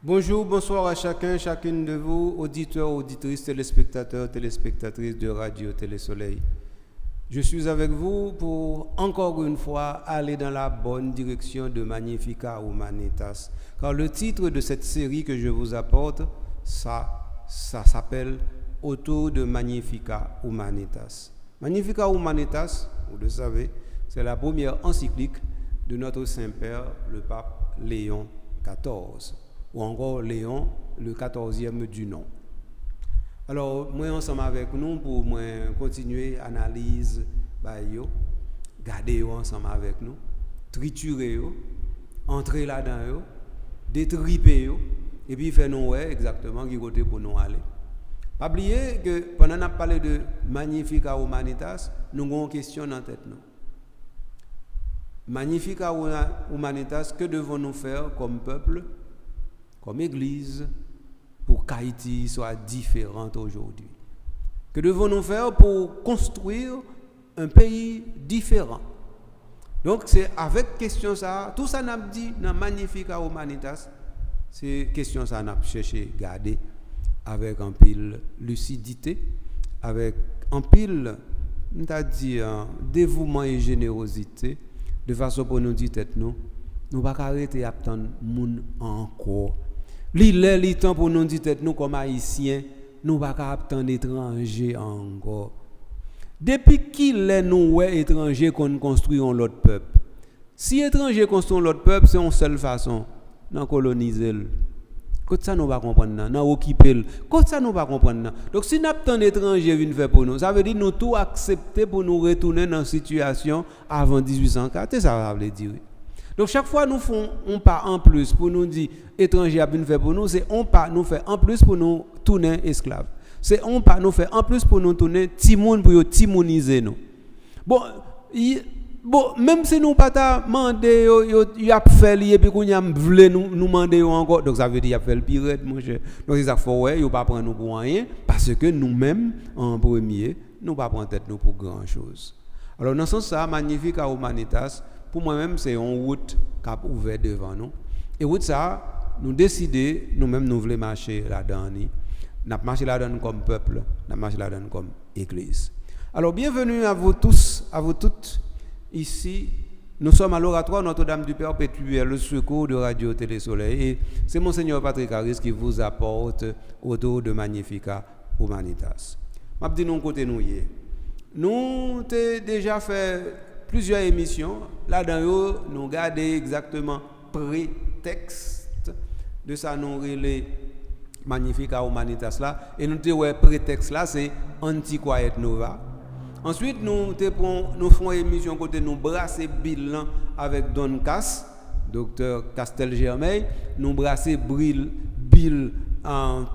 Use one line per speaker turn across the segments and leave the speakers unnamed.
Bonjour, bonsoir à chacun, chacune de vous, auditeurs, auditrices, téléspectateurs, téléspectatrices de Radio Télé-Soleil. Je suis avec vous pour encore une fois aller dans la bonne direction de Magnificat Humanitas. Car le titre de cette série que je vous apporte, ça s'appelle Autour de Magnificat Humanitas. Magnificat Humanitas, vous le savez, c'est la première encyclique de notre Saint-Père, le pape Léon XIV, ou encore Léon, le 14e du nom. Alors, moi, ensemble avec nous, pour moi continuer l'analyse, garder ensemble avec nous, triturer, entrer là-dedans, détriper, et puis faire nous exactement qui côté pour nous aller. Pas oublier que pendant qu'on a parlé de Magnificat Humanitas, nous avons une question dans la tête. Magnificat Humanitas, que devons-nous faire comme peuple, comme Église, pour qu'Haïti soit différente aujourd'hui? Que devons-nous faire pour construire un pays différent? Donc c'est avec question ça, tout ça n'a dit dans Magnificat Humanitas, c'est question ça n'a cherché garder avec un pile lucidité, avec un pile, c'est-à-dire dévouement et générosité, de façon pour nous dire tête nous pas arrêter à attendre moun encore. Li temps pour nous dire tête nous comme haïtiens, nous pas attendre étrangers encore. Depuis qu'il est nous étrangers qu'on construit l'autre peuple. Si étrangers construisent l'autre peuple, c'est une seule façon, d'en coloniser. Quand ça nous va comprendre, d'en occuper. Quand ça nous va comprendre. Donc si nous avons étranger viennent faire pour nous, ça veut dire nous tout accepter pour nous retourner dans une situation avant 1804, c'est ça veut dire. Donc chaque fois nous font un pas en plus pour nous dire étranger viennent faire pour nous, c'est un pas nous fait en plus pour nous tourner esclaves. C'est un pas nous fait en plus pour nous tourner timoun pour timoniser nous. Bon, même si nous pas ta mandé y a fait li et puis qu'on y a voulu nous demander encore, donc ça veut dire y a fait le pire mon cher. Donc c'est ça faut yo pas prendre nous pour rien parce que nous-mêmes en premier nous pas prendre tête nous pour grand chose. Alors dans ce sens ça Magnificat Humanitas pour moi-même c'est une route qui a ouvert devant nous et route ça nous décider nous-mêmes nous voulons marcher là-dedans. Nous marcher là-dedans comme peuple, nous marcher là-dedans comme église. Alors bienvenue à vous tous, à vous toutes. Ici, nous sommes à l'oratoire Notre-Dame du Perpétuel, le secours de Radio Télé-Soleil. Et c'est Monseigneur Patrick Harris qui vous apporte autour de Magnificat Humanitas. Je vais vous dire côté nous. Nous avons déjà fait plusieurs émissions. Là-dedans, nous regardons exactement prétexte de ça, nous relais Magnificat Humanitas là. Et nous avons prétexte là, c'est Anti-Quiet Nova. Ensuite, nous faisons une émission côté nous brasser bilan avec Don Cass, docteur Castel Germain, nous brasser Bill en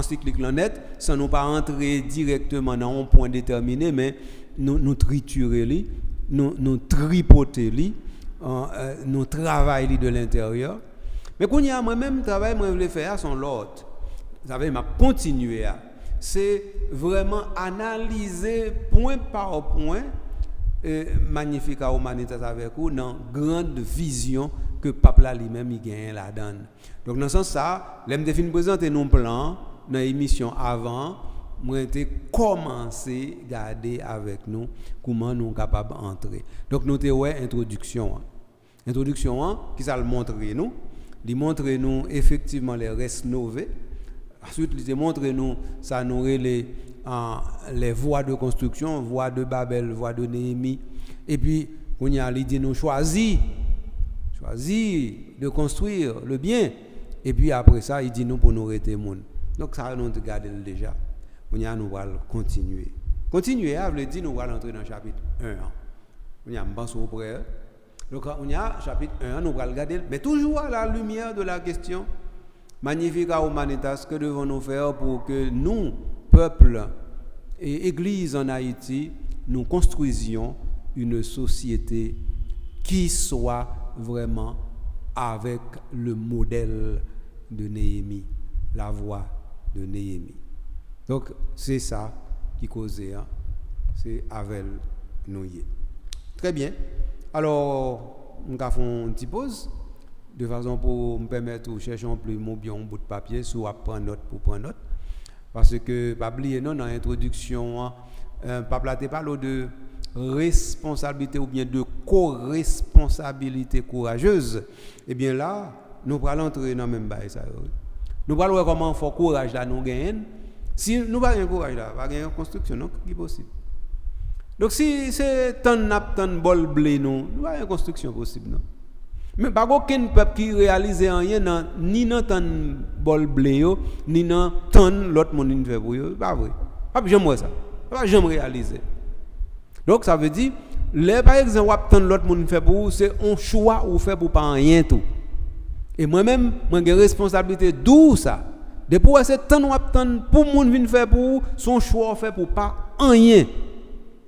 cyclique net, sans nous pas entrer directement dans un point déterminé, mais nous triturer, nous tripoter, nous travailler de l'intérieur. Mais quand il y a moi-même travail, moi je voulais faire son l'autre. Ça veut dire continuer à c'est vraiment analyser point par point Magnificat Humanitas avec vous dans grande vision que le pape là lui-même il gagne là-dedans. Donc dans ce sens ça, l'aime de fin présenter nos plans dans l'émission avant, moi été commencer garder avec nous comment nous capable entrer. Donc nous avons introduction qui ça le montrer nous, il montre nous effectivement les restes novés. Ensuite, il montre nous, ça nous les voies de construction, voies de Babel, voies de Néhémie. Et puis, on y a l'idée nous choisir de construire le bien. Et puis après ça, il dit nous pour nous arrêter monde. Donc ça nous regarde déjà. On y a nous va continuer. Continuer, ça veut dire nous allons entrer dans le chapitre 1. On y a un au près. Donc on y a chapitre 1, nous allons regarder, mais toujours à la lumière de la question. Magnificat Humanitas, que devons-nous faire pour que nous, peuple et église en Haïti, nous construisions une société qui soit vraiment avec le modèle de Néhémie, la voix de Néhémie. Donc, c'est ça qui causait, c'est avec nous. Très bien. Alors, nous allons faire une petite pause. de façon pour me permettre de chercher un plume ou bien un bout de papier, soit prendre note pour prendre note. Parce que, pas oublier, non, dans l'introduction, Papa te parle de responsabilité ou bien de co-responsabilité courageuse. Eh bien là, nous allons entrer dans le même bail. Nous allons voir comment faire courage là, nous gagnons. Si nous n'avons pas de courage là, pas de construction, non, qui est possible. Donc si c'est tant de bol blé, nous avons une construction possible. Non? Mais pas aucun peuple qui réalise rien, ni dans tant bol blé, ni dans tant l'autre monde qui fait pour eux. Pas vrai. Pas jamais ça. Pas jamais réaliser. Donc ça veut dire, par exemple, tant l'autre monde fait pour vous, c'est un choix ou fait pour pas rien tout. Et moi-même, j'ai une responsabilité d'où ça. Depuis que c'est tant pour le monde faire pour vous, son choix fait pour pas rien.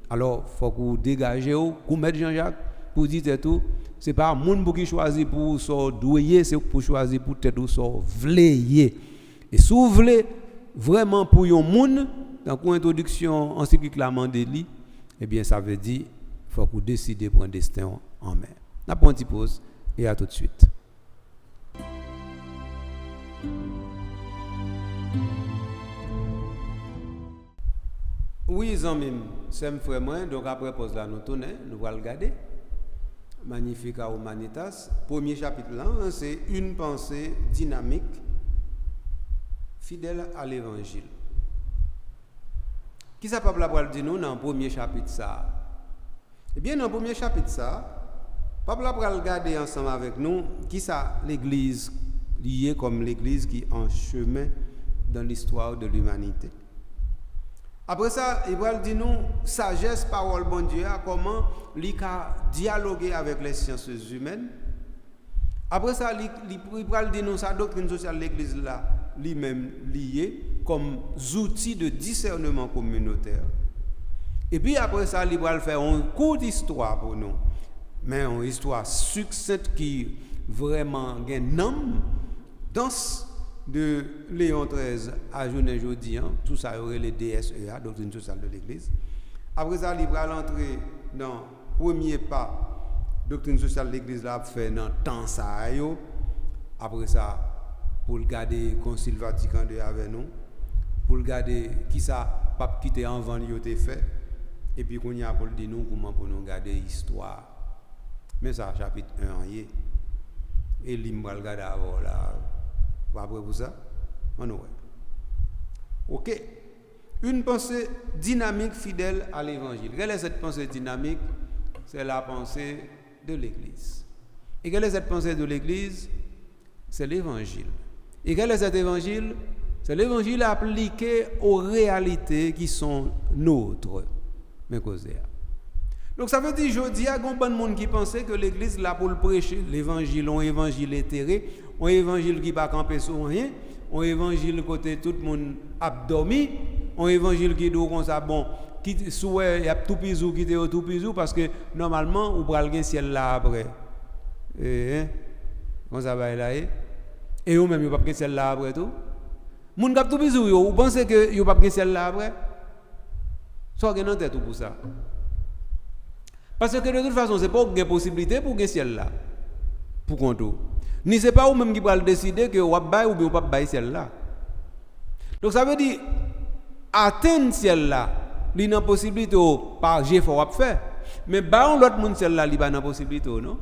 Alors, il faut que vous dégagez, vous mettez Jean-Jacques, pour dire tout. Ce n'est pas le monde qui choisit pour so douiller, c'est pour choisir pour tête so vleyer. Et si vous voulez vraiment pour yon monde, dans l'introduction encyclique Mandeli, eh bien ça veut dire qu'il faut que vous décidez de prendre destin en main. On a une petite pause et à tout de suite. Oui, amis, c'est un frère moi, donc après pause là, nous tournons, nous allons regarder. Magnifica Humanitas. Premier chapitre là, c'est une pensée dynamique, fidèle à l'évangile. Qui ça Papa va dire nous dans le premier chapitre ça? Eh bien, dans le premier chapitre ça, Papa va regarder ensemble avec nous qui ça l'église liée comme l'église qui est en chemin dans l'histoire de l'humanité. Après ça, il va dire nous sagesse, parole, bon Dieu, comment il a dialogué avec les sciences humaines. Après ça, il va dire nous sa doctrine sociale de l'Église là, lui-même lié comme outils de discernement communautaire. Et puis après ça, il va faire un cours d'histoire pour nous, mais une histoire succincte qui vraiment gagne nom dans de Léon XIII à journée jeudi, tout ça aurait les DSEA, doctrine sociale de l'Église. Après ça, il va entrer dans le premier pas, doctrine sociale de l'Église, là, fait dans le temps ça. Après ça, pour le garder Concile Vatican II avec nous, pour le garder qui ça, pape qui était en vent, il était fait, et puis qu'on y a pour le dire nous comment pour nous garder l'histoire. Mais ça, chapitre 1 en y et l'imbre le garder avant là. Après pour ça, on ouvre. Ok. Une pensée dynamique fidèle à l'évangile. Quelle est cette pensée dynamique? C'est la pensée de l'Église. Et quelle est cette pensée de l'Église? C'est l'évangile. Et quel est cet évangile? C'est l'évangile appliqué aux réalités qui sont nôtres. Mais causées. Donc ça veut dire aujourd'hui, il y a un bon monde qui pensait que l'Église là pour le prêcher l'évangile, un évangile éthéré, un évangile qui va camper sur rien, un évangile côté tout le monde a dormi, un évangile qui dit comme ça bon, qui souhait il y a tout pisou qui était tout pisou parce que normalement on pral gen ciel là après. Comme ça va là et ou même il pas gen ciel là après tout. Moun k'ap tout pisou yo, ou pensez que il pas gen ciel là après? Ça gen en tête tout pour ça. Parce que de toute façon, ce n'est pas une possibilité pour le ciel là. Pour qu'on tout. Ni c'est pas vous-même qui va décider que vous avez ou bien vous pas ciel là. Donc ça veut dire, atteindre ciel là, il y a une possibilité par G faut faire. Mais bah l'autre monde ciel là, il n'y a pas de possibilité, non?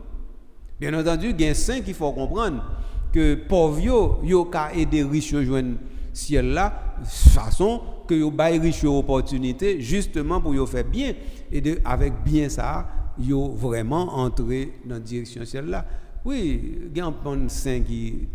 Bien entendu, il y a un saint qu'il faut comprendre que pauvre yo ka aider riche joindre ciel là de façon que yo bail riche opportunité justement pour yo faire bien et avec bien ça yo vraiment entrer dans direction ciel là. Oui, il y a un saint qui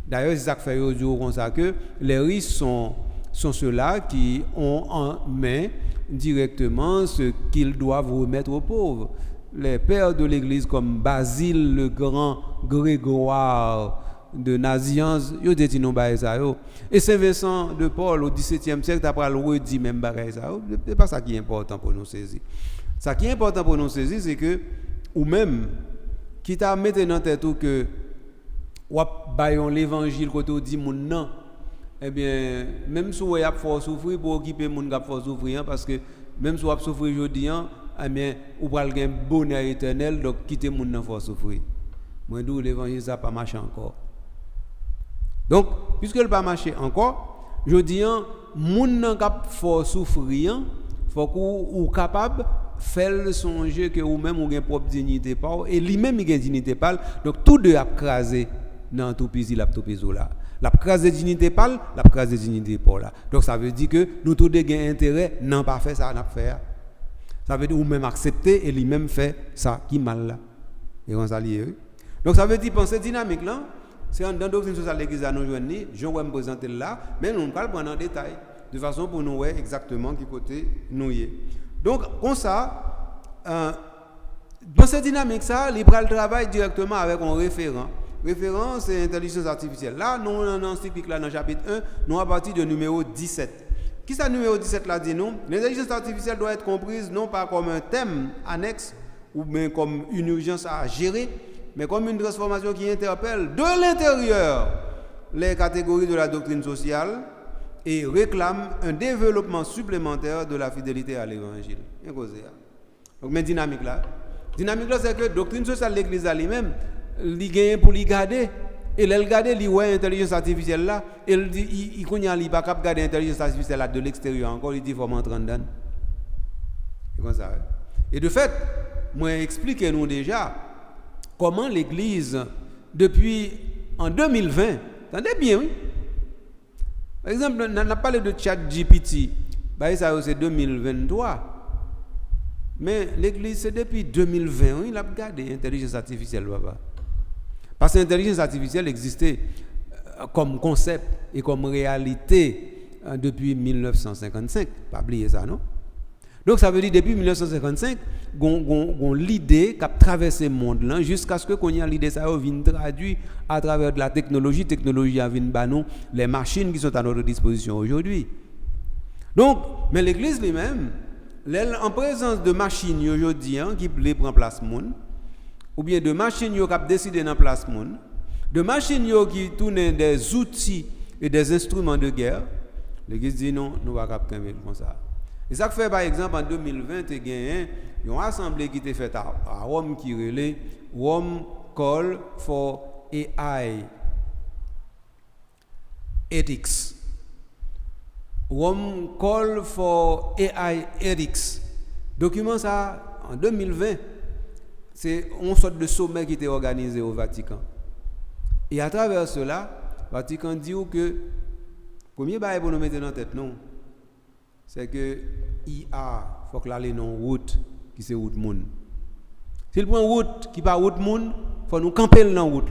d'ailleurs c'est ça que fait aujourd'hui comme ça que les riches sont ceux-là qui ont en main directement ce qu'ils doivent remettre aux pauvres. Les pères de l'Église comme Basile le Grand, Grégoire de Nazianz, ils ont dit non bah ça yo. Et Saint Vincent de Paul au XVIIe siècle après le redit même bagaille ça. C'est pas ça qui est important pour nous saisir. Ça qui est important pour nous saisir c'est que ou même qui t'a mettre dans tête que ou bayon l'évangile côté dit moun non. Eh bien même si vous avez fort souffrir pour occuper moun qui fort souffrir parce que même si vous avez souffrir aujourd'hui eh bien ou pral gen bonheur éternel donc quitter moun nan fort souffrir. Moi d'où l'évangile ça pas marché encore. Donc puisque il pas marché encore, je dis moun nan k'ap fort souffrir, faut ou capable faire songer que ou même ou gen propre dignité pas et lui même il gen dignité pas. Donc tous deux a crasé dans tout pays la tout pays là. La crasé dignité pas, la crasé dignité pas là. Donc ça veut dire que nous tous deux gen intérêt non pas faire ça n'a faire. Ça veut dire ou même accepter et lui même fait ça qui mal là. Et on s'allie. Donc ça veut dire penser dynamique là, c'est dans la doctrine sociale de l'église à nous joindre, je vais me présenter là, mais nous allons prendre en détail de façon pour nous voir exactement qui côté nous y est. Donc comme ça dans cette dynamique ça, il prend le travail directement avec un référent. Référent c'est intelligence artificielle. Là nous dans ce cycle là dans chapitre 1, nous à partir de numéro 17. Qui ça numéro 17 là dit nous, l'intelligence artificielle doit être comprise non pas comme un thème annexe ou bien comme une urgence à gérer, mais comme une transformation qui interpelle de l'intérieur les catégories de la doctrine sociale et réclame un développement supplémentaire de la fidélité à l'évangile. Donc, mais dynamique là, c'est que doctrine sociale de l'Église elle-même, il gagne pour l'y garder. Et elle garde li ouais intelligence artificielle là, il dit il connait li pas capable garder intelligence artificielle là de l'extérieur encore, il dit faut m'entrer dedans. C'est comme ça. Et de fait, moi expliquez-nous déjà comment l'église depuis en 2020, attendez bien oui. Par exemple, on a parlé de ChatGPT, bah ça c'est 2023. Mais l'église c'est depuis 2020, il a gardé intelligence artificielle papa. Parce que l'intelligence artificielle existait comme concept et comme réalité depuis 1955. Pas oublier ça, non? Donc ça veut dire depuis 1955, on l'idée qui a traversé le monde là, jusqu'à ce que qu'on y a l'idée ça vienne traduire à travers de la technologie. Technologie a vienne banon les machines qui sont à notre disposition aujourd'hui. Donc, mais l'Église lui-même, en présence de machines aujourd'hui qui prennent place monde, ou bien de machines qui ont décidé dans place monde, de machines qui tournent des outils et des instruments de guerre, l'Église dit non, nous ne pouvons pas faire comme ça. Et ça fait par exemple en 2020, il y a une assemblée qui était faite à Rome qui relait Rome Call for AI Ethics. Rome Call for AI Ethics. Document ça en 2020. C'est une sorte de sommet qui était organisé au Vatican. Et à travers cela, le Vatican dit que le premier bail pour nous mettre dans la tête, non, c'est que IA, il faut que l'aller dans une route qui c'est route monde. Si il prend une route qui n'est pas route monde, il faut nous camper dans la route.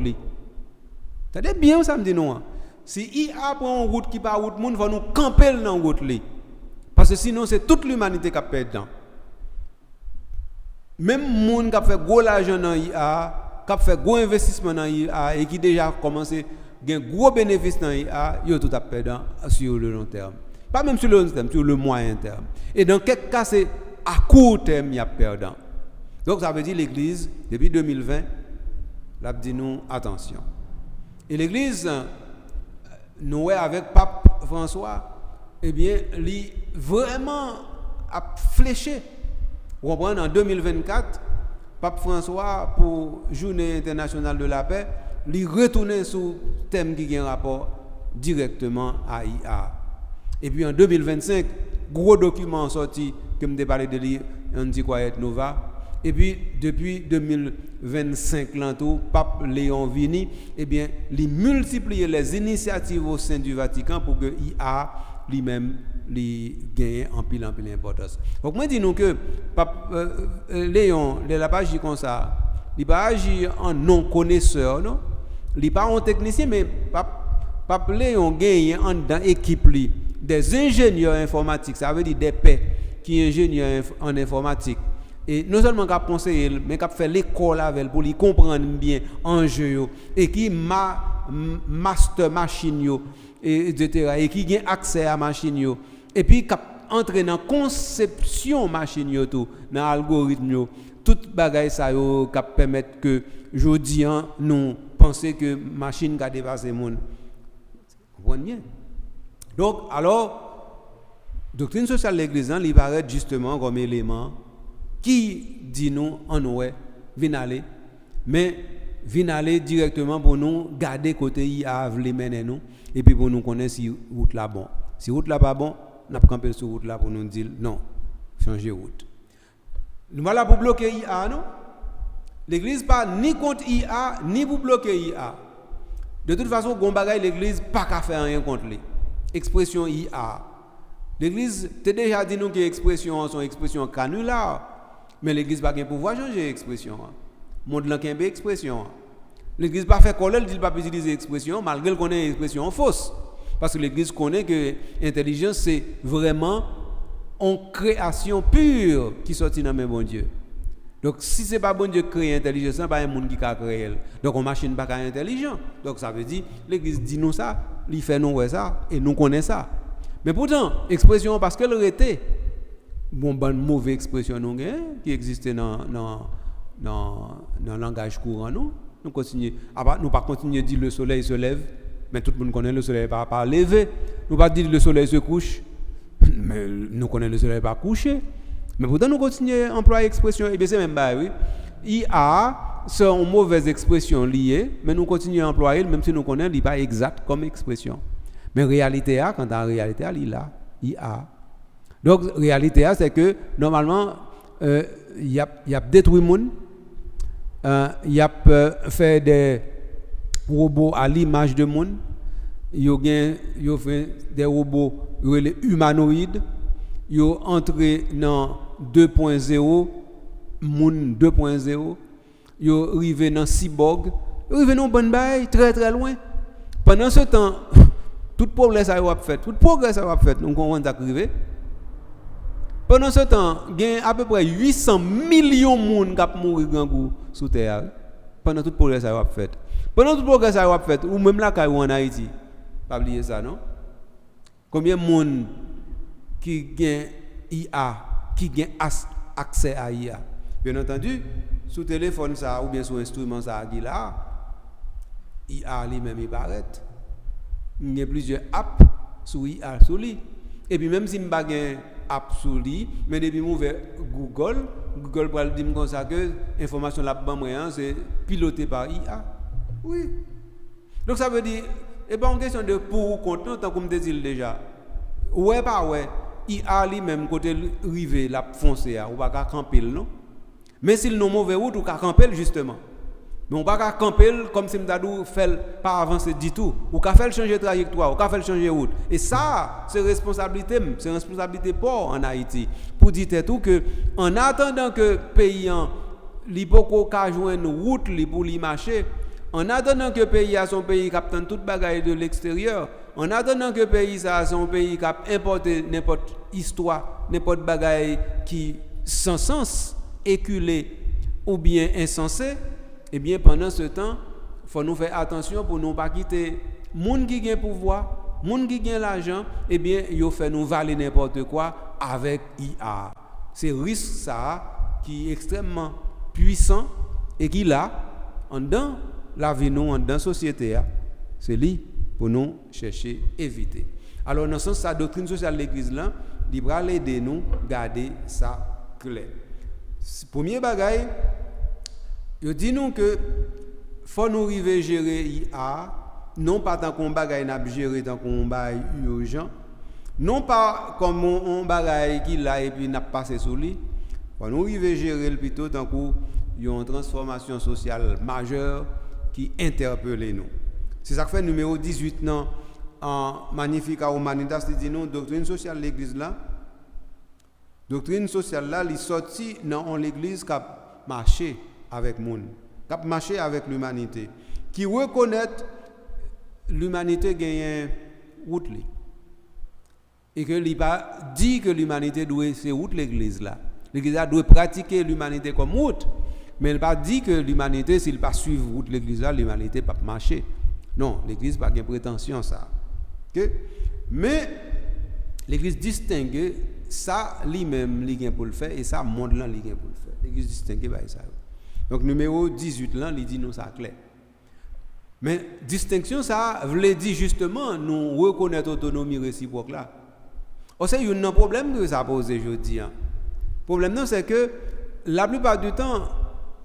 C'est bien ça me dit non. Si IA prend une route qui n'est pas route monde, il faut nous camper dans la route. Parce que sinon, c'est toute l'humanité qui a perdu dedans. Même les gens qui ont fait gros argent dans l'IA, qui ont fait gros investissement dans l'IA et qui déjà commencé à gagner gros bénéfices dans l'IA, ils ont tout à perdre sur le long terme. Pas même sur le long terme, sur le moyen terme. Et dans quelques cas, c'est à court terme, il y a perdant. Donc ça veut dire l'Église, depuis 2020, elle a dit nous attention. Et l'Église, nous avec Pape François, eh bien, il vraiment a fléché. Vous comprenez, en 2024, Pape François, pour Journée internationale de la paix, il retourne sur le thème qui a un rapport directement à IA. Et puis en 2025, gros document sorti, que je parlé de lui, Anti-Quiet Nova. Et puis depuis 2025, Pape Léon Vini, eh bien, il multiplie les initiatives au sein du Vatican pour que IA lui-même gagne en pile importance. Donc moi dis nous que Pape Léon, il n'a pas agi comme ça. Il n'a pas agi en non connaisseur, non. Il n'est pas un technicien, mais Pape Léon gagne dans l'équipe des ingénieurs informatiques, ça veut dire des pairs qui sont ingénieurs en informatique. Et non seulement qu'à conseiller, mais qu'à faire l'école avec pour lui comprendre bien l'enjeu et qui master machine etc. et qui a accès à machine et puis qu'à entrer dans conception machine tout dans algorithme toute bagaille ça yo qui permettre que jodi nous penser que machine a dépassé monde. Vous comprenez bien? Donc alors doctrine sociale de l'église il paraît justement comme élément qui dit nous en ouais vient aller mais vient aller directement pour nous garder côté IA vle mener nous et puis pour nous connaître si route là bon. Si route là pas bon, n'a pas camper sur route là pour nous dire non, changer route. Nous voilà pour bloquer IA non. L'église pas ni contre IA ni pour bloquer IA. De toute façon, gon bagay l'église pas qu'à faire rien contre lui. Expression IA. L'église t'ai déjà dit nous que expression sont expression canular. Mais l'église pas gain pouvoir changer expression. Monde là kembe expression. L'église pas fait coller dit pas utiliser expression malgré qu'on connaît expression fausse. Parce que l'église connaît que intelligence c'est vraiment une création pure qui sortit dans mes bon Dieu. Donc si c'est pas bon Dieu qui crée intelligence, c'est pas un monde qui a créé. Donc on machine pas intelligent. Donc ça veut dire l'église dit nous ça, il fait nous ça et nous connaissons ça. Mais pourtant expression parce qu'elle était bonne mauvaise expression nous qui existait dans langage courant nous continuer nous pas continuer dire le soleil se lève mais tout le monde connaît le soleil pas lever nous pas dire le soleil se couche mais nous connaît le soleil pas coucher mais pourtant nous continuer employer expression et bien c'est même bah oui IA c'est une mauvaise expression liée mais nous continuer à employer même si nous connaît il pas exact comme expression mais réalité quand en réalité il là IA. Donc, la réalité, c'est que normalement, il y a détruit le monde, il y a fait des robots à l'image de monde, il y a fait des robots humanoïdes, il y a entré dans 2.0, monde 2.0, il y a arrivé dans cyborg, il y a arrivé dans bonne bail, très très loin. Pendant ce temps, tout progrès ça a fait, nous comprenons d'arriver. Pendant ce temps, il y a à peu près 800 millions de gens qui mourent sous terre. Pendant tout le progrès que ça a fait. Pendant tout le progrès que ça a fait, ou même là, en Haïti, pas oublier ça, non? Combien de monde qui ont IA, qui ont accès à IA? Bien entendu, sous téléphone ça, ou bien sous instrument ça, IA lui-même, il paraît. Il y a plusieurs apps sur IA, sur lui. Et puis même si je n'ai pas app sur lui, mais depuis ouvert Google va dire comme ça que l'information là c'est piloté par IA. Oui. Donc ça veut dire et pas une question de pour ou contre tant comme dit déjà. Ouais pas ouais, IA lui même côté rivé la foncé ou pas camper non. Mais s'il non mauvais route ou ka camper justement. Mais on pas qu'à camper comme si m'dadou fait pas avancer du tout ou qu'à faire changer trajectoire ou qu'à faire changer route et ça c'est responsabilité pour en Haïti pour dire tout que en attendant que pays li poko ka joindre route li pour li marcher en attendant que pays a son pays capte toute bagaille de l'extérieur en attendant que pays ça son pays cap importer n'importe histoire n'importe bagaille qui sans sens éculé ou bien insensé. Eh bien, pendant ce temps, il faut nous faire attention pour ne pas quitter les gens qui ont le pouvoir, les gens qui ont l'argent, eh bien, ils font nous valer n'importe quoi avec IA. C'est risque ça qui est extrêmement puissant et qui là, dans la vie, dans la société, c'est lui pour nous chercher à éviter. Alors, dans ce sens, la doctrine sociale de l'Église, là, il va aider nous à garder ça clair. Premier bagaille, je dis nous que faut nous arriver à gérer IA, non pas tant qu'on bagaille n'a gérer tant qu'on bagaille urgent, non pas comme on bagaille qui là et puis n'a passé sous lui. Faut nous arriver à gérer le plutôt tant qu'il y a une transformation sociale majeure qui interpelle nous. C'est ça que fait numéro 18 non en Magnificat Humanitas dit nous doctrine sociale de l'église là. Doctrine sociale là, il sorti dans l'église qui a marché avec monde, qui a marché avec l'humanité, qui reconnaît l'humanité gagne route li. Et que il pas dit que l'humanité doit c'est route l'église là. L'église doit pratiquer l'humanité comme route, mais il pas dit que l'humanité s'il pas suivre route l'église là, l'humanité pas marcher. Non, l'église pas de prétention ça. OK? Mais l'église distingue ça lui-même li pour le faire et ça monde là li pour le faire. L'église distingue by ça. Donc numéro 18 là, il dit nous ça clair. Mais distinction ça veut dire justement nous reconnaître autonomie réciproque là. C'est un problème que ça pose aujourd'hui. Le problème non c'est que la plupart du temps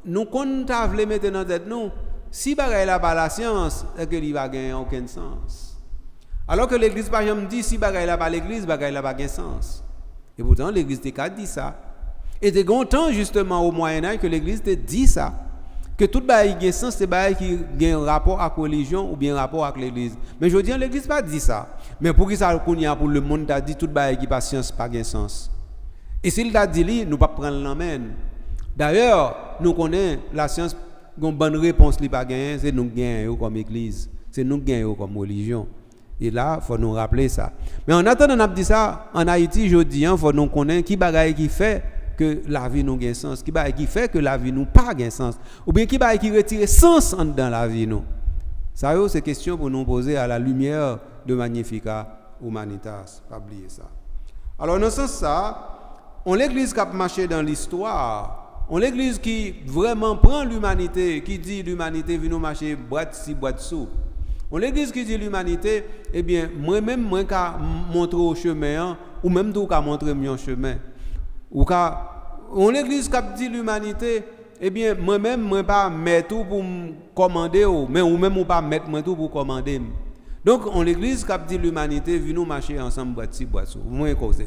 nous quand on veut mettre dans tête nous si bagay la pas la science, est que il va gagner aucun sens. Alors que l'église par exemple dit si bagay la pas l'église, bagay la pas gain sens. Et pourtant l'église te dit ça. Et de content justement au Moyen Âge que l'église te dit ça. Que tout bagay gain sens, c'est bagay qui a un rapport avec la religion ou bien rapport avec l'église. Mais je dis l'église pas dit ça. Mais pour qui ça pour le monde t'a dit tout bagay qui pas science pas gain sens. Et s'il t'a dit nous pas prendre l'amène. D'ailleurs, nous connaissons la science une bonne réponse li pas gagner, c'est nous gagnons comme église, c'est nous gagnons comme religion. Et là, il faut nous rappeler ça. Mais en attendant on a dit ça en Haïti, je dis il faut nous connaître qui bagaille qui fait que la vie nous gagne sens, qui bagaille qui fait que la vie nous pas gagne sens ou bien qui bagaille qui retire sens dans la vie nous. Ça c'est question pour nous poser à la lumière de Magnificat Humanitas, pas oublier ça. Alors dans ce sens ça, on l'église qui a marché dans l'histoire. On l'église qui vraiment prend l'humanité, qui dit l'humanité vient nous marcher boîte ci boîte sous. On l'église qui dit l'humanité, eh bien moi-même moi qu'a montrer au chemin ou même tout qu'a montrer mon chemin. Ou qu'a on l'église qui dit l'humanité, eh bien moi-même moi pas mettre tout pour me commander mais ou même ou pas mettre moi tout pour commander. Donc on l'église qui dit l'humanité vient nous marcher ensemble boîte ci boîte sous. Moins causer.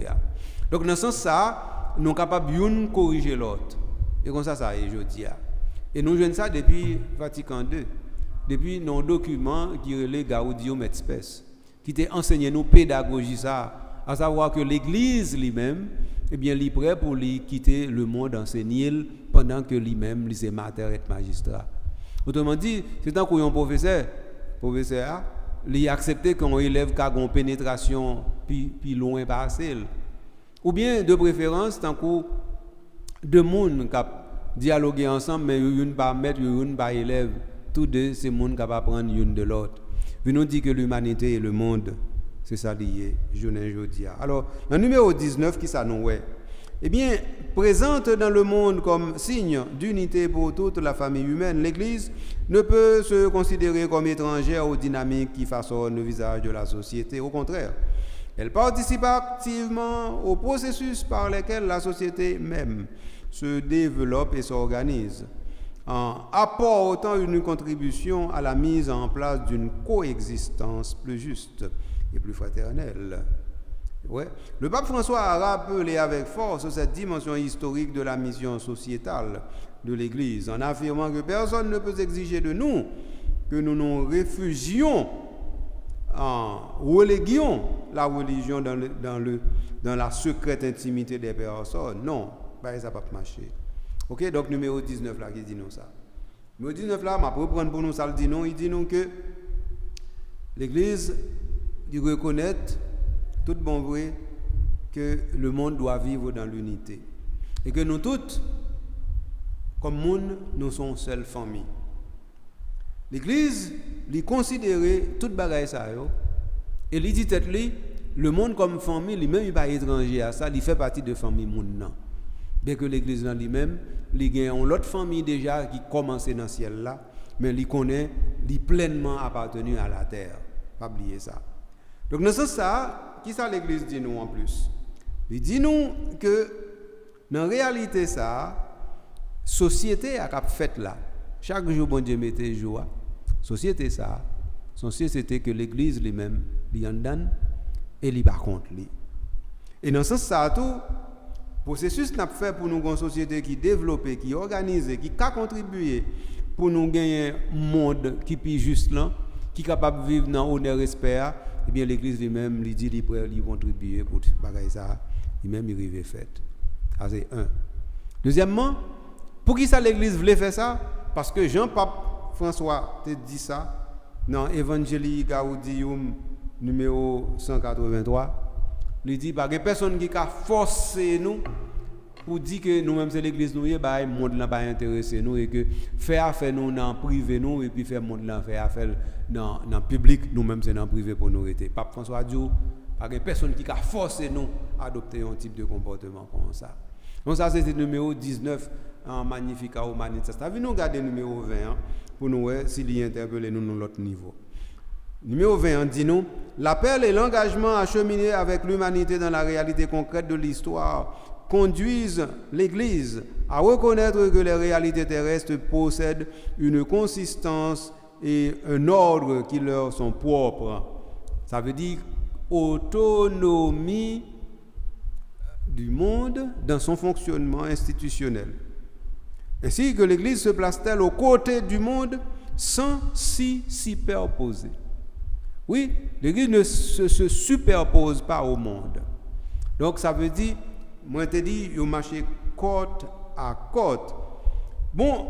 Donc dans ce sens ça, nous capables de corriger l'autre. Et comme ça est jeudi. Et nous jouons ça depuis Vatican II, depuis nos documents qui relèvent Gaudium et Spes, qui t'a enseigné nous pédagogie ça, à savoir que l'Église lui-même, eh bien, il est prêt pour lui quitter le monde enseigné pendant que lui-même, lui c'est mater et magistrat. Autrement dit, c'est tant qu'on professeur, il a accepté qu'on élève qu'à une pénétration puis loin passé, ou bien de préférence tant qu'on deux monde qui dialoguer ensemble mais une pas maître une pas élève tous deux ces monde capable prendre une de l'autre. Vous nous dit que l'humanité et le monde c'est ça lié journée aujourd'hui. Alors le numéro 19 qui ça nous eh bien présente dans le monde comme signe d'unité pour toute la famille humaine, l'église ne peut se considérer comme étrangère aux dynamiques qui façonnent le visage de la société, au contraire. Elle participe activement au processus par lequel la société même se développe et s'organise, en apportant une contribution à la mise en place d'une coexistence plus juste et plus fraternelle. Ouais. Le pape François a rappelé avec force cette dimension historique de la mission sociétale de l'Église, en affirmant que personne ne peut exiger de nous que nous nous réfugions reléguions la religion dans la secrète intimité des personnes. Non, ça ne va pas marcher. Ok, donc numéro 19 là qui dit nous ça. Numéro 19 là, je vais reprendre pour nous ça le dit nous. Il dit nous que l'Église reconnaît tout bon vrai que le monde doit vivre dans l'unité. Et que nous tous, comme monde, nous sommes seule famille. L'Église, lui considérer toute bagaille ça et lui dit tête lui le monde comme famille lui-même il pas étranger à ça, il fait partie de famille monde non. Bien que l'Église dans lui-même, il gagne une autre famille déjà qui commence dans le ciel là, mais il connaît, il pleinement appartenu à la terre. Pas oublier ça. Donc dans ce sens ça, qui ça l'Église dit nous en plus? Il dit nous que dans réalité ça, société a cap fait là. Chaque jour bon Dieu mettait joie. Société ça, son société que l'Église lui-même lui en donne et lui par contre lui. Et dans ce sens ça tout processus n'a fait pour nous une société qui développe, qui organise, qui a contribué pour nous gagner un monde qui est juste là, qui est capable de vivre dans honneur et respect. Eh bien l'église lui-même lui dit qu'il peut contribuer pour bagaille ça, lui-même il arrive fait. Ça c'est un. Deuxièmement, pour qui ça l'église voulait faire ça? Parce que Jean-Pape François te dit ça dans Evangelii Gaudium numéro 183. Il dit pas que personne qui a forcé nous pour dire que nous-mêmes c'est l'église nous, bah le monde n'a pas intéressé nous et que faire affaire nous dans privé nous et puis faire monde là faire affaire dans public nous-mêmes c'est dans privé pour nous rester. Pape François dit pas que personne qui a forcé nous à adopter un type de comportement comme ça. Donc ça c'est le numéro 19 en Magnificat Humanitas. Ça veut nous garder numéro 20 pour nous voir s'il y interpeller nous dans l'autre niveau. Numéro 20 dit nous l'appel et l'engagement à cheminer avec l'humanité dans la réalité concrète de l'histoire conduisent l'Église à reconnaître que les réalités terrestres possèdent une consistance et un ordre qui leur sont propres. Ça veut dire autonomie du monde dans son fonctionnement institutionnel. Ainsi que l'Église se place-t-elle aux côtés du monde sans s'y superposer. Oui, l'Église ne se superpose pas au monde. Donc ça veut dire, moi je te dis, il marche côte à côte. Bon,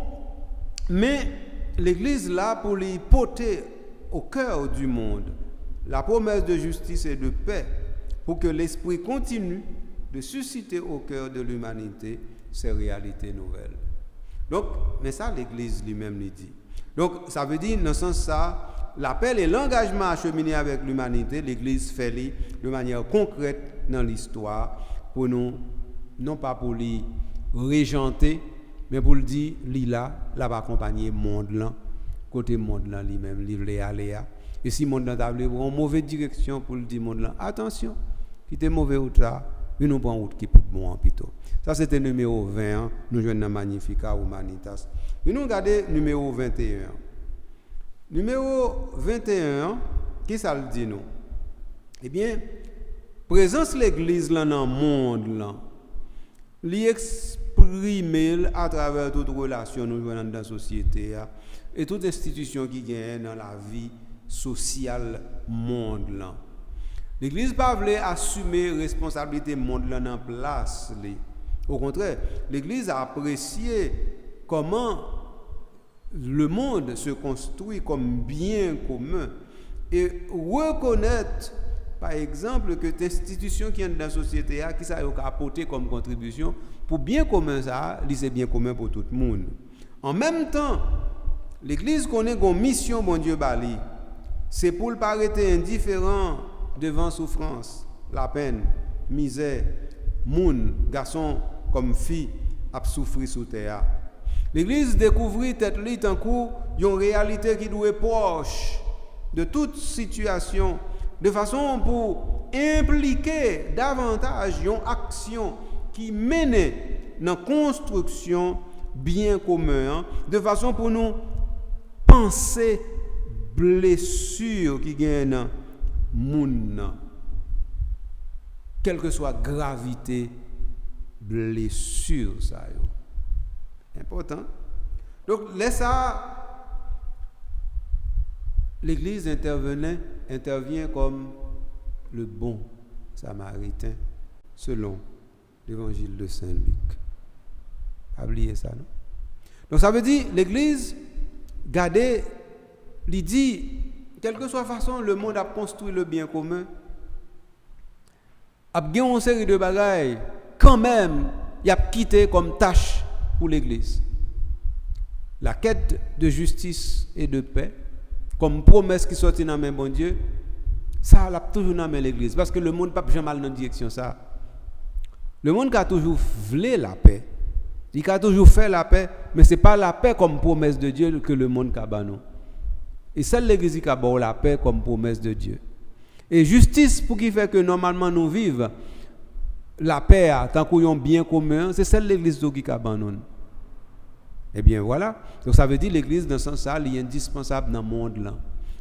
mais l'Église là pour les porter au cœur du monde la promesse de justice et de paix pour que l'Esprit continue de susciter au cœur de l'humanité ces réalités nouvelles. Donc, mais ça l'Église lui-même lui dit. Donc, ça veut dire, dans ce sens ça, l'appel et l'engagement à cheminer avec l'humanité, l'Église fait de manière concrète dans l'histoire pour nous, non pas pour les régenter, mais pour le dire, là va accompagner le monde là, côté monde là lui-même, léa. Et si le monde là t'a en mauvaise direction pour le dire monde là, attention, qui était mauvais route là, il nous prend route qui pour bon en plutôt. Ça c'était numéro 20, nous jouons dans Magnificat Humanitas. Nous regardons numéro 21. Numéro 21, qui ça le dit nous? Eh bien, présence l'église là dans le monde là, l'exprimer à travers toute relation nous jouons dans la société et toute institution qui gagne dans la vie sociale monde là. L'église pas voulait assumer responsabilité monde là en place. Au contraire, l'église a apprécié comment le monde se construit comme bien commun et reconnaître par exemple que les institutions qui sont dans la société qui ça a apporté comme contribution pour bien commun ça, c'est bien commun pour tout le monde. En même temps, l'église connaît une mission bon Dieu bali. C'est pour ne pas rester indifférent devant souffrance, la peine, misère, moun, garçon comme fille a souffert sous terre. L'église découvrit tête li tant coup une réalité qui doit être proche de toute situation de façon pour impliquer davantage une action qui mène dans la construction bien commun de façon pour nous penser blessure qui gagne moun, quelle que soit gravité blessure ça yo important. Donc laisse ça, l'église intervient comme le bon samaritain selon l'évangile de Saint Luc. Pas oublier ça, non? Donc ça veut dire l'église garder, il dit quelle que soit la façon le monde a construit le bien commun, a gagné une série de bagailles quand même il a quitté comme tâche pour l'église la quête de justice et de paix comme promesse qui sortit dans la main bon Dieu, ça l'a toujours dans l'église parce que le monde pas jamais mal dans direction ça. Le monde a toujours voulu la paix, il a toujours fait la paix, mais c'est pas la paix comme promesse de Dieu que le monde a banon. Et seule l'église qui a la paix comme promesse de Dieu. Et justice pour qui fait que normalement nous vivons la paix tant qu'on a bien commun, c'est celle l'église qui a abandonné. Eh bien voilà, donc ça veut dire l'église dans ce sens-là, elle est indispensable dans le monde là.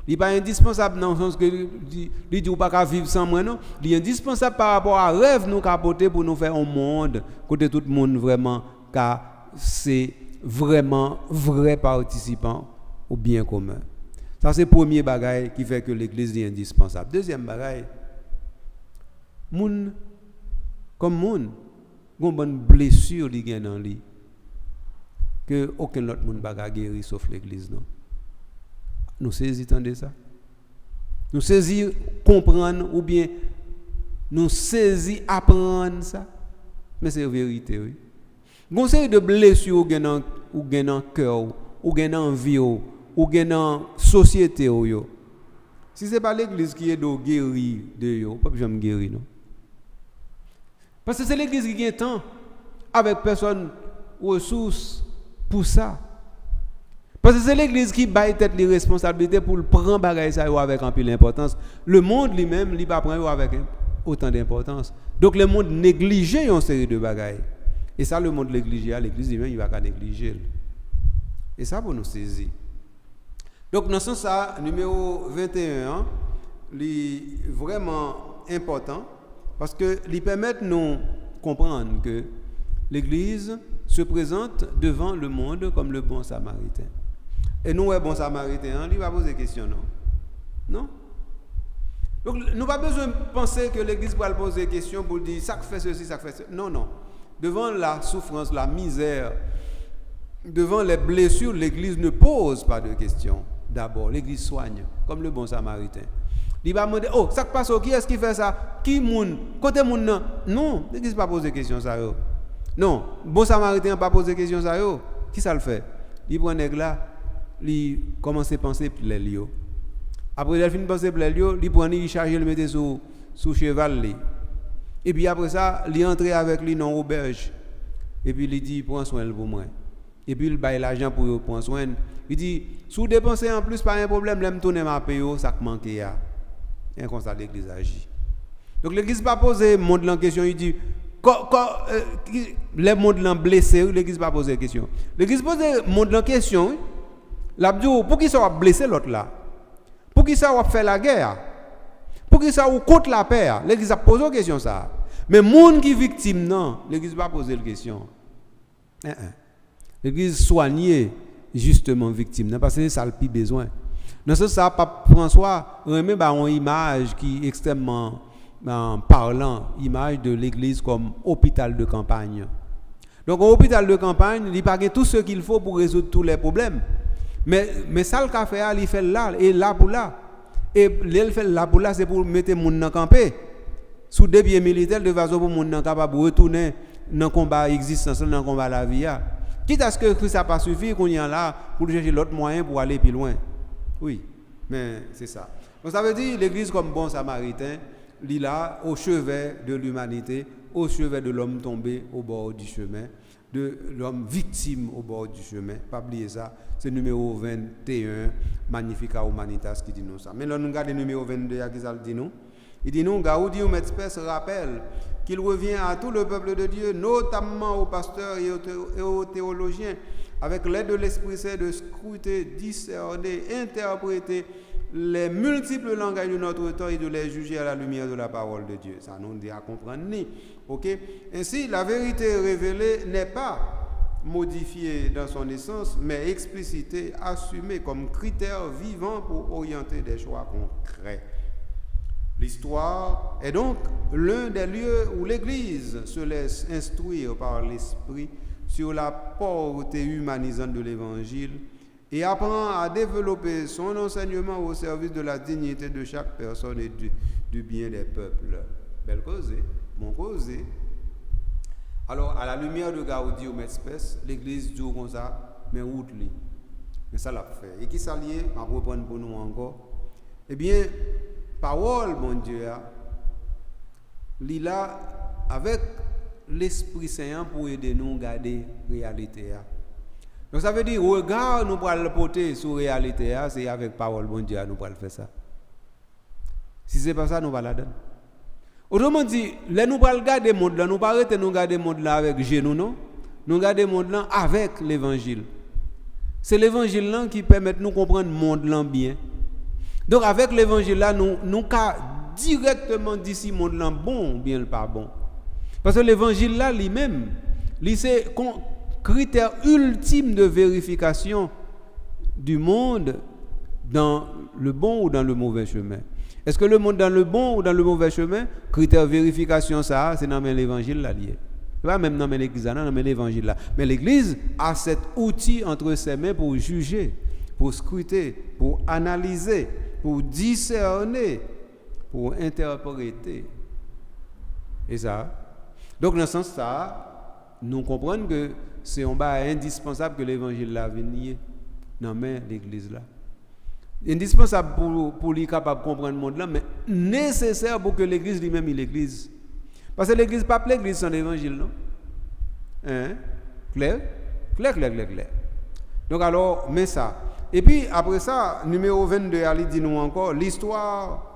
Il n'est pas indispensable dans le sens que il dit ou pas vivre sans moi non, il est indispensable par rapport à rêve nous capoter pour nous faire un monde côté tout le monde vraiment car c'est vraiment vrai participant au bien commun. Ça c'est le premier bagage qui fait que l'église est indispensable. Deuxième bagage, moun comme moun, gon bonne blessure li gen dans lui que aucun autre monde pas guérir sauf l'église non. Nous saisissons de ça. Nous saisir comprendre ou bien nous saisir apprendre ça. Mais c'est la vérité oui. Gon série de blessures ou gen dans cœur ou gen dans vie ou gen dans société yo. Si c'est pas l'église qui est de guérir de yo, pas jamais guérir non. Parce que c'est l'église qui gagne temps avec personne ressources pour ça. Parce que c'est l'église qui baille tête les responsabilités pour le prendre bagaille ça avec un peu l'importance. Le monde lui-même il pas prend avec autant d'importance. Donc le monde négligeait une série de bagailles. Et ça, le monde négligeait, l'église lui-même, il va pas négliger. Et ça, pour nous saisir. Donc, dans ce sens, numéro 21, est vraiment important parce que il permet de nous comprendre que l'église se présente devant le monde comme le bon samaritain. Et nous, le bon samaritain, il va poser question, non? Non? Donc, nous n'avons pas besoin de penser que l'église va poser des questions pour dire ça fait ceci, ça fait ceci. Non, non. Devant la souffrance, la misère, devant les blessures, l'église ne pose pas de questions. D'abord, l'église soigne, comme le bon samaritain. Il va demander, oh, ça passe, qui est-ce qui fait ça? Qui moun? Côté moun non? Non, l'église pas poser questions ça yo. Non, bon samaritain pas poser questions ça yo. Qui ça le fait? Il prend nèg là, il commence à penser plaies yo. Après il finit penser plaies yo, il prend il charger le mettre sous cheval li. Et puis après ça, il entre avec lui dans auberge. Et puis il dit prends soin pour moi. Et puis il baille l'argent pour prendre soin. Il dit si vous dépensez en plus pas un problème, l'aime tourner ma paye ça manque ya. Et comme ça l'église agit. Donc l'église pas poser monde en question, il dit les monde l'en blessé, l'église pas poser question. L'église pose monde en question, la dit pour qui ça va blesser l'autre là? Pour qui ça va faire la guerre? Pour qui ça ou contre la paix? L'église a posé une question ça. Mais monde qui victime non, l'église pas poser la question. L'église soigner justement victime parce que c'est ça le plus besoin. Dans ce sens, Pape François remet une image qui est extrêmement parlant, image de l'église comme hôpital de campagne. Donc, un hôpital de campagne, il n'y a pas tout ce qu'il faut pour résoudre tous les problèmes. Mais ça, le café, il fait là, et là pour là. Et il fait là pour là, c'est pour mettre les gens dans le campé. Sous des pieds militaires, de façon pour les gens capables de retourner dans le combat existence, dans le combat de la vie. Quitte à ce que ça n'a pas suffi, qu'on y a là pour chercher l'autre moyen pour aller plus loin. Oui, mais c'est ça. Donc ça veut dire l'église comme bon samaritain, il est là au chevet de l'humanité, au chevet de l'homme tombé au bord du chemin, de l'homme victime au bord du chemin. Pas oublier ça, c'est le numéro 21, Magnificat Humanitas qui dit nous ça. Mais là nous regardons le numéro 22, qui dit nous. Il dit nous, Gaudium et Spes rappelle qu'il revient à tout le peuple de Dieu, notamment aux pasteurs et aux théologiens, avec l'aide de l'Esprit Saint, de scruter, discerner, interpréter les multiples langages de notre temps et de les juger à la lumière de la parole de Dieu. Ça nous dit à comprendre. Ok? Ainsi, la vérité révélée n'est pas modifiée dans son essence, mais explicitée, assumée comme critère vivant pour orienter des choix concrets. L'histoire est donc l'un des lieux où l'Église se laisse instruire par l'Esprit sur la portée humanisante de l'Évangile et apprend à développer son enseignement au service de la dignité de chaque personne et du bien des peuples. Belle cause, bon cause. Alors, à la lumière de Gaudium et Spes, l'Église dit comme ça, mais route li. Mais ça l'a fait. Et qui s'allie, à reprendre pour nous encore. Eh bien, parole, mon Dieu, il là avec l'Esprit Saint pour aider nous à garder la réalité. Donc ça veut dire, regard nous pour le porter sur la réalité, c'est avec parole, mon Dieu, nous pour le faire ça. Si ce n'est pas ça, nous ne va la donner. Autrement dit, là nous pas garder le monde là, nous pas arrêter nous garder le monde là avec genou non, nous garder le monde là avec l'évangile. C'est l'évangile là qui permet de nous comprendre le monde là bien. Donc avec l'évangile là nous ca directement d'ici monde là bon ou bien pas bon. Parce que l'évangile là lui-même, c'est critère ultime de vérification du monde dans le bon ou dans le mauvais chemin. Est-ce que le monde dans le bon ou dans le mauvais chemin? Critère vérification ça, c'est dans l'évangile là lié. Pas même dans l'église là, dans l'évangile là. Mais l'église a cet outil entre ses mains pour juger, pour scruter, pour analyser, pour discerner, pour interpréter. Et ça. Donc dans ce sens ça, nous comprenons que c'est un bas indispensable que l'évangile là vienne dans l'église là. Indispensable pour lui capable de comprendre le monde là, mais nécessaire pour que l'église lui-même est l'église. Parce que l'église pas l'église sans l'évangile, non? Hein? Clair? Clair. Donc alors, mais ça. Et puis après ça, numéro 22, il dit nous encore, l'histoire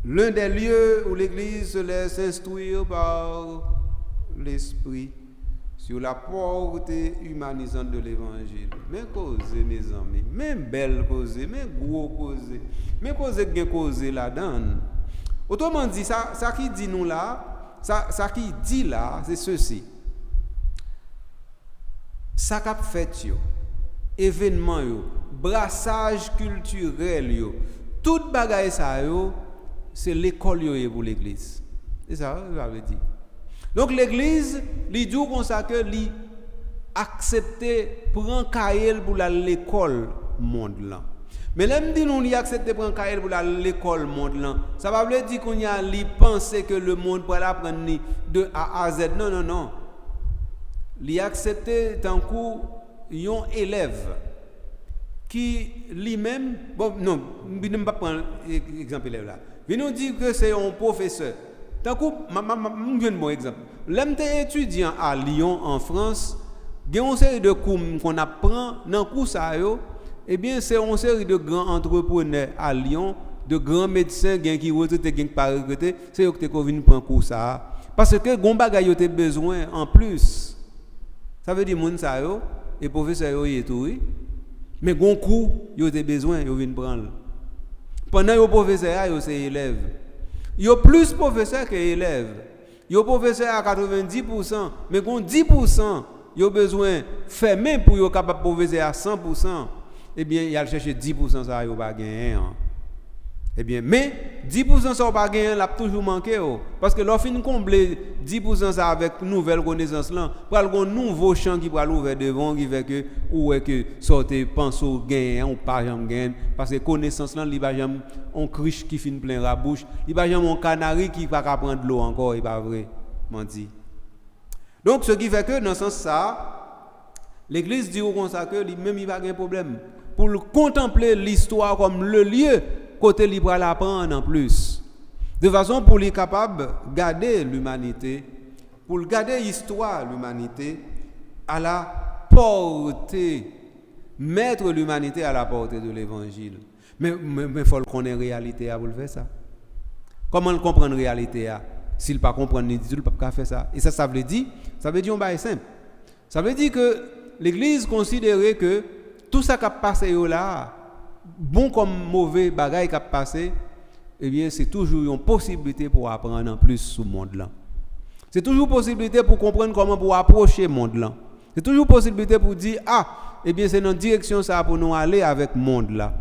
l'un des lieux où l'Église se laisse instruire par l'Esprit sur la portée humanisante de l'Évangile. Mais causer, mes amis, même belle causer, mais gros causer, mais causer bien causer là-dedans. Autrement dit, ça qui dit nous là, ça qui dit là, c'est ceci. Ça qu'a fait yo, événement yo, brassage culturel yo, toute bagaille ça yo, c'est l'école yo pour l'église. C'est ça, ça veut dire. Donc l'église, li dit comme ça que li accepter prendre cahier pour l'école monde là. Mais l'aime dit nous li accepter prendre cahier pour l'école monde là. Ça va veut dire qu'on y a li penser que le monde pour l'apprendre de A à Z. Non non non. Li accepter tant coup yon élève qui lui-même bon non, je ne vais pas prendre exemple élève là. Il nous dit que c'est un professeur. Tant coup je donne un bon exemple. L'aime étudiant à Lyon en France, il y a une série de cours qu'on apprend dans cours ça yo. Eh bien, c'est une série de grands entrepreneurs à Lyon, de grands médecins qui retraitent, qui pas retraités, c'est eux qui viennent prendre cours ça. Parce que gon bagay yo te besoin en plus. Ça veut dire moun ça yo et professeur yo y est tout oui. Mais gon cours yo te besoin yo viennent prendre. Pendant yo professeur yo c'est élève. Yo plus professeur que élève. Yo professeur à 90%, mais gon 10% yo besoin fermer pour yo capable professeur à 100%. Eh bien, il a cherché 10% ça yo pas gagner. Eh bien, mais 10% ça pas gagner, l'a toujours manqué parce que l'offre fin combler 10% ça avec nouvelle connaissance là, pour un nouveau champ qui va l'ouvrir devant qui fait que ou est que sortez penso gagner ou pas jamais gagner parce que connaissance là li pas jamais on criche qui fin plein la bouche, li pas jamais un canari qui pas prendre de l'eau encore, il pas vrai, menti. Donc ce qui fait que dans ce sens ça l'église dit comme ça que lui même il pas de problème pour contempler l'histoire comme le lieu côté libre à l'apprendre en plus de façon pour lui capable garder l'humanité pour garder l'histoire l'humanité à la portée mettre l'humanité à la portée de l'évangile mais faut connaître réalité pour le faire ça comment comprendre réalité s'il pas comprendre ni il pas faire ça et ça veut dire on bail simple ça veut dire que l'église considérait que tout ça qui a passé là, bon comme mauvais bagaille qui a passé, eh bien c'est toujours une possibilité pour apprendre en plus sur le monde là. C'est toujours une possibilité pour comprendre comment pour approcher le monde là. C'est toujours une possibilité pour dire eh bien c'est dans la direction ça pour nous aller avec le monde là.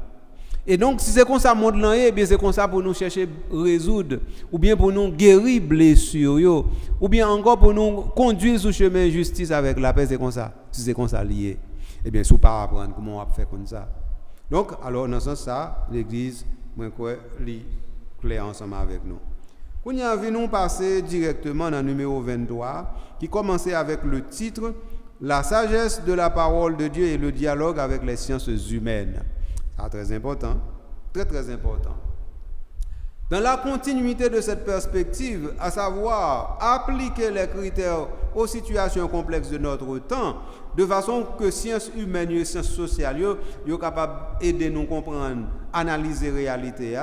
Et donc si c'est comme ça le monde là, eh bien c'est comme ça pour nous chercher résoudre ou bien pour nous guérir blessures yo, ou bien encore pour nous conduire sur le chemin de justice avec la paix, c'est comme ça. Si c'est comme ça lié. Eh bien, si vous ne pas apprendre comment on va faire comme ça. Donc, alors, dans ce sens, ça, l'Église, moi, quoi, lit clair ensemble avec nous. Nous allons passer directement dans le numéro 23, qui commençait avec le titre « La sagesse de la parole de Dieu et le dialogue avec les sciences humaines ». C'est très important, très, très important. Dans la continuité de cette perspective, à savoir appliquer les critères aux situations complexes de notre temps, de façon que sciences humaines et sciences sociales soient capables d'aider nous à comprendre, analyser la réalité.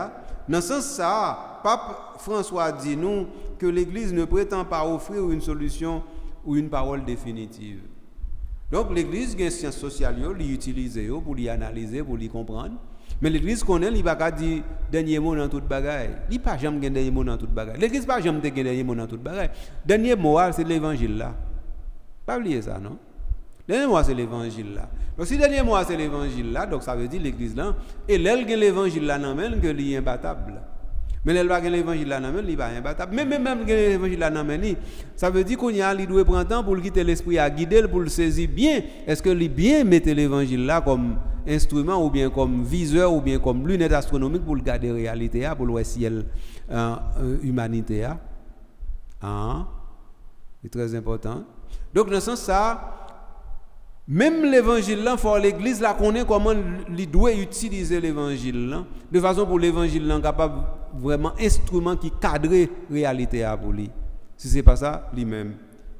Dans ce sens, ça, Pape François dit nous que l'Église ne prétend pas offrir une solution ou une parole définitive. Donc l'Église a des sciences sociales, l'utiliser pour les analyser, pour les comprendre. Mais l'Église connaît, il va pas dire dernier mot dans toute bagaille. Il pas jamais dire dernier mot dans toute bagaille. L'Église pas jamais dire dernier mot dans toute bagaille. Dernier mot c'est l'évangile là. Pas oublier ça non. Dernier mot c'est l'évangile là. Donc si dernier mot c'est l'évangile là, donc ça veut dire l'Église là et l'elle gagne l'évangile là non même que il est imbattable. Mais elle va gagner l'évangile là non même il pas imbattable. Même gagner l'évangile là non même ça veut dire qu'on y a il doit prendre temps pour quitter l'esprit à guider pour le saisir bien. Est-ce que lui bien mettre l'évangile là comme instrument ou bien comme viseur ou bien comme lunette astronomique pour garder la réalité pour le ciel humanité c'est très important. Donc dans ce sens ça même l'évangile là faut l'église là connaît comment il doit utiliser l'évangile là de façon pour l'évangile là capable vraiment instrument qui cadre réalité pour lui. Si c'est pas ça lui-même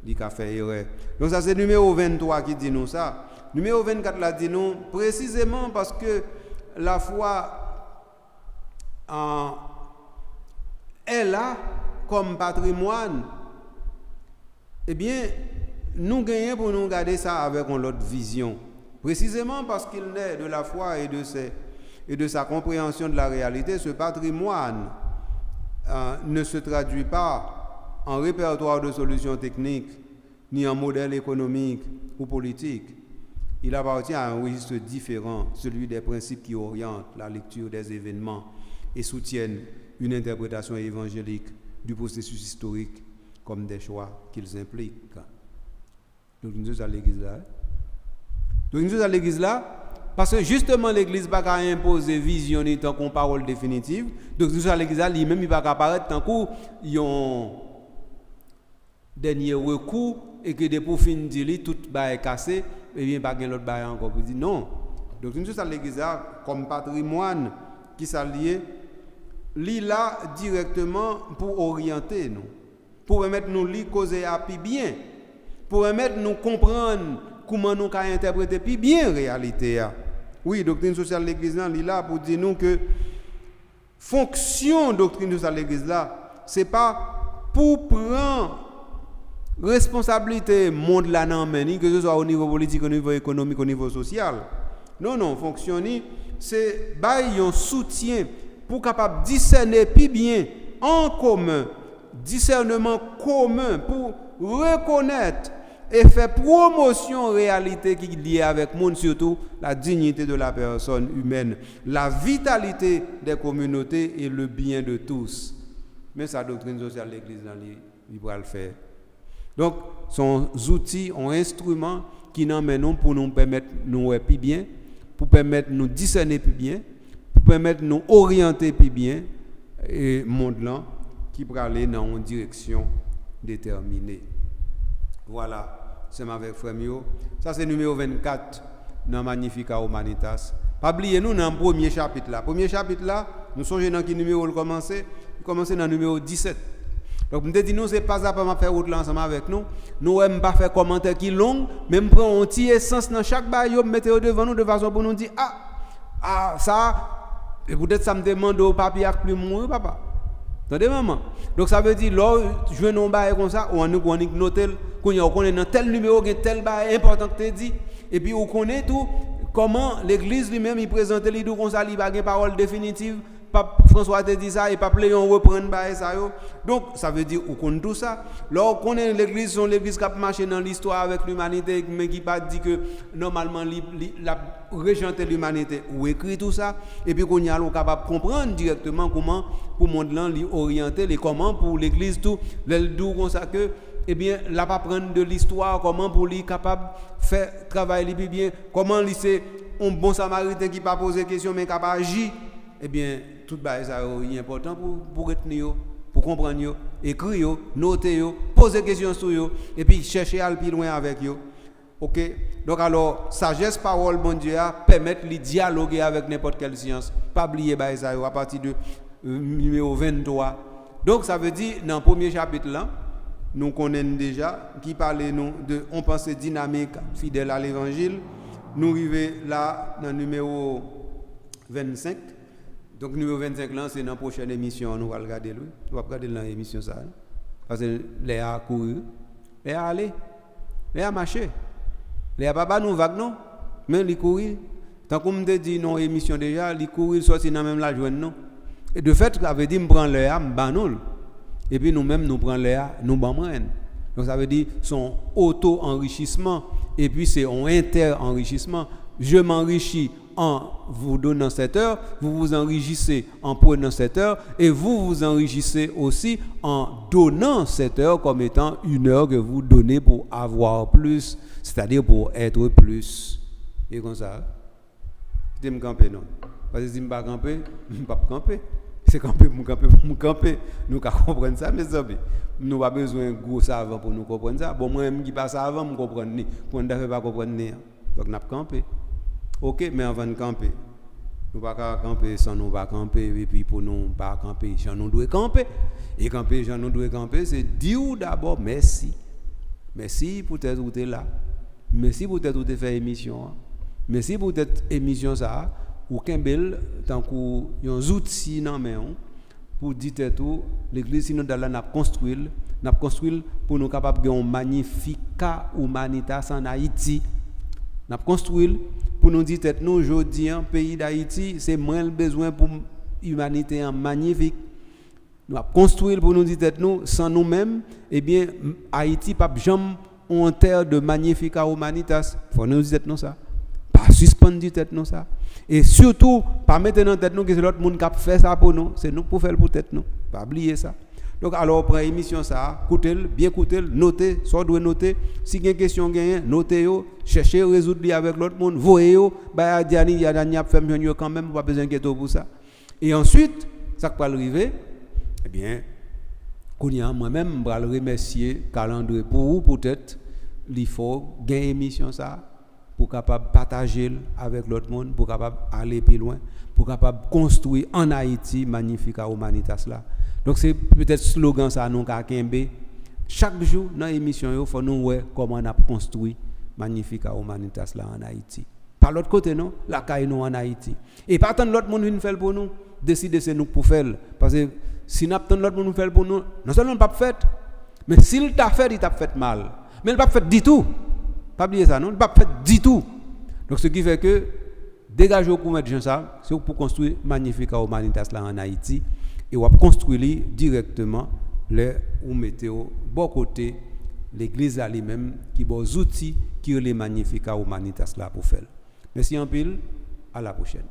il a fait erreur. Donc ça c'est numéro 23 qui dit nous ça. Numéro 24 là dit nous précisément parce que la foi est là comme patrimoine, eh bien, nous gagnons pour nous garder ça avec une autre vision. Précisément parce qu'il naît de la foi et de sa compréhension de la réalité, ce patrimoine ne se traduit pas en répertoire de solutions techniques, ni en modèle économique ou politique. Il appartient à un registre différent, celui des principes qui orientent la lecture des événements et soutiennent une interprétation évangélique du processus historique comme des choix qu'ils impliquent. Donc nous sommes à l'église là. Donc nous sommes à l'église là parce que justement l'église n'a pas imposer vision ni tant qu'on parole définitive. Donc nous sommes à l'église là, lui-même il va apparaître tant qu'on dernier recours et que des pour finir dire tout est cassé et bien pas l'autre bail encore pour dire non. Donc nous sommes à l'église là comme patrimoine qui s'allie là directement pour orienter nous, pour permettre nous lire causer à plus bien, pour permettre nous comprendre comment nous pouvons interpréter plus bien la réalité. Oui, doctrine sociale de l'église là là pour dire nous que fonction doctrine sociale de l'église là, c'est pas pour prendre responsabilité monde là non mais que ce soit au niveau politique, au niveau économique, au niveau social. Non, fonctionner c'est bailler un soutien pour capable discerner plus bien en commun, discernement commun pour reconnaître et faire promotion réalité qui est liée avec monde, surtout la dignité de la personne humaine, la vitalité des communautés et le bien de tous. Mais sa doctrine sociale de l'Église, il va le faire. Donc, sont outils, sont instruments qui nous mènent pour nous permettre de nous voir plus bien, pour permettre de nous discerner plus bien, pour permettre de nous orienter plus bien, et monde là qui peut aller dans une direction déterminée. Voilà. C'est avec frère Mio. Ça c'est numéro 24 dans Magnificat Humanitas. Pas oublier nous dans le premier chapitre là. Premier chapitre là, nous songeons dans quel numéro le commencer? Commencer dans le numéro 17. Donc nous dit nous c'est pas ça pas faire route ensemble avec nous. Nous aime pas faire commentaire qui long, même prendre un petit essence dans chaque bail, mettre devant nous de façon pour nous dire ça et peut-être ça me demande au papier avec plus moi papa. Attendez maman. Donc ça veut dire là je veux non bail comme ça on noter qu'on connaît dans tel numéro tel bail important que tu dit et puis on connaît tout comment l'église lui-même il présente les deux comme ça il pas une parole définitive pape François te dit ça et pape Léon reprendre bail ça yo. Donc ça veut dire on connaît tout ça là on connaît l'église son l'église qui a marché dans l'histoire avec l'humanité mais qui pas dit que normalement la régenter l'humanité ou écrit tout ça et puis qu'on y a capable comprendre directement comment pour monde là li orienter les comment pour l'église tout le dou comme ça que eh bien là pas prendre de l'histoire comment pour lui capable faire travail li bien comment lui c'est un bon samaritain qui pas poser question mais capable agir eh bien tout ça est important pour retenir pour comprendre yo écrire yo noter yo poser question sur yo et puis chercher à aller plus loin avec yo. OK, donc alors sagesse parole bon Dieu permettre de dialoguer avec n'importe quelle science pas oublier ça à partir de numéro 23. Donc ça veut dire dans le premier chapitre là nous connaissons déjà qui parlait nous de on pensée dynamique fidèle à l'évangile. Nous arrivons là dans le numéro 25. Donc numéro 25 là c'est dans la prochaine émission nous allons regarder lui. On va regarder dans l'émission ça parce que les a couru, les a aller, les a marché. Les a pas nous vague non, mais les courir. Tant qu'on me dit non émission déjà, les courir sorti dans même la joindre non. Et de fait, ça veut dire me prend l'air, me banol. Et puis nous-mêmes nous prend l'air, nous bamren. Donc ça veut dire son auto-enrichissement et puis c'est un inter-enrichissement. Je m'enrichis en vous donnant cette heure, vous vous enrichissez en prenant cette heure et vous vous enrichissez aussi en donnant cette heure comme étant une heure que vous donnez pour avoir plus, c'est-à-dire pour être plus. Et comme ça, je me camper non. Parce que si je ne pas camper, je ne pas camper. C'est camper pour me camper. Nous comprenons ça, mes amis. Nous n'avons pas besoin de gros savant pour nous comprendre ça. Bon, moi, je qui passe avant, je comprends. Pour ne pas comprendre. Donc, nous avons campé. OK, mais avant de camper, nous ne pouvons pas camper sans nous pas camper. Et puis, pour nous pas camper, nous devons camper. Et camper, nous devons camper, c'est dire d'abord merci. Merci pour être où tu es là. Merci pour être où tu fait émission. Merci pour cette émission ça. Ou Kembel, tant qu'on y a un outil dans main pour dire tout l'église synodale n'a construit pour nous capable de un magnificat humanitas en Haïti. N'a construit pour nous dire nous aujourd'hui un pays d'Haïti c'est moins le besoin pour humanité en magnifique. Nous avons construit pour nous dire nous sans nous-mêmes eh bien Haïti pas jamais en terre de magnificat humanitas. Faut nous dire nous ça. Pas suspendre tête nous ça. Et surtout pas mettre dans tête nous que c'est l'autre monde qui a fait ça pour nous, c'est nous pour faire pour tête nous. Pas oublier ça. Donc alors prend émission ça, bien écoutez, notez, soit doit noter, si il y a une question gagne, notez yo, cherchez résoudre avec l'autre monde, voyez yo, bah Diani y a dernière fait mieux quand même, pas besoin d'inquiéter pour ça. Et ensuite, ça qui va arriver, eh bien moi-même je vais remercier calendrier pour vous peut-être il faut gagner émission ça pour capable partager avec l'autre monde, pour capable aller plus loin, pour capable construire en Haïti magnifica humanitas là. Donc c'est peut-être slogan ça nous ka kembe. Chaque jour dans l'émission il faut nous voir comment on a construit magnifica humanitas là en Haïti. Par l'autre côté non, la caille nous en Haïti. Et pas tant l'autre monde vient faire pour nous, décider c'est nous pour faire parce que si n'a pas l'autre monde faire pour nous, non seulement pas fait, mais s'il t'a fait, il t'a fait mal. Mais il pas fait du tout. Pas oublier ça non, il pas fait du tout. Donc ce qui fait que dégager au coup de gens ça, c'est pour construire magnifica humanitas là en Haïti. Et on va construire directement les ou mettez au bon côté l'église elle-même qui bon outils qui les magnifica humanitas là pour faire. Merci en pile, à la prochaine.